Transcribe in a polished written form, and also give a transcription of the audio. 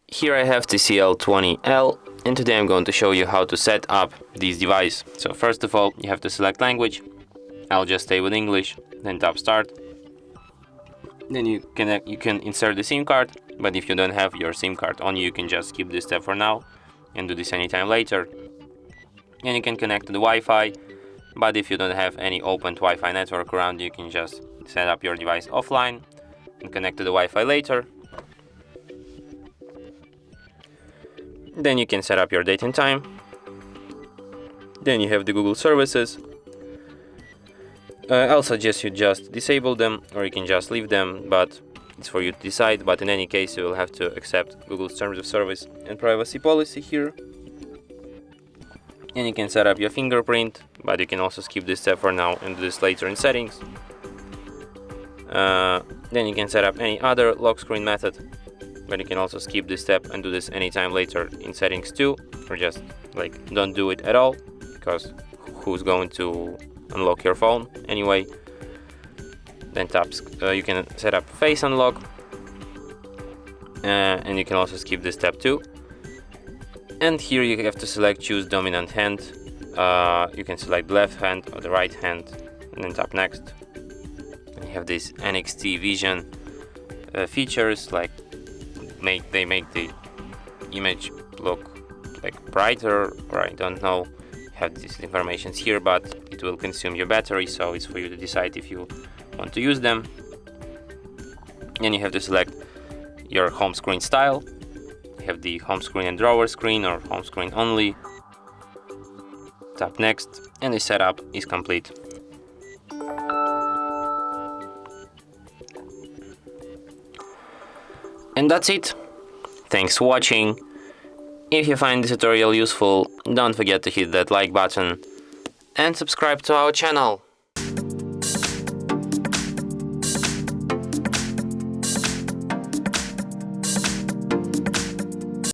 Here I have TCL 20L, and today I'm going to show you how to set up this device. So first of all, you have to select language. I'll just stay with English, then tap start. Then you can insert the SIM card, but if you don't have your SIM card on you can just skip this step for now and do this anytime later. And you can connect to the Wi-Fi, but if you don't have any open Wi-Fi network around, you can just set up your device offline and connect to the Wi-Fi later. Then you can set up your date and time. Then you have the Google services. I'll suggest you just disable them, or you can just leave them, but it's for you to decide. But in any case, you will have to accept Google's terms of service and privacy policy here. And you can set up your fingerprint, but you can also skip this step for now and do this later in settings. Then you can set up any other lock screen method, but you can also skip this step and do this anytime later in settings too, or just don't do it at all, because who's going to unlock your phone anyway. Then you can set up face unlock, and you can also skip this step too. And here you have to select choose dominant hand. You can select the left hand or the right hand, and then tap next. And you have this NXT Vision features, they make the image look brighter, or I don't know. You have these informations here, but it will consume your battery, so it's for you to decide if you want to use them. And you have to select your home screen style. You have the home screen and drawer screen, or home screen only. Tap next, and the setup is complete. And that's it. Thanks for watching. If you find this tutorial useful, don't forget to hit that like button and subscribe to our channel.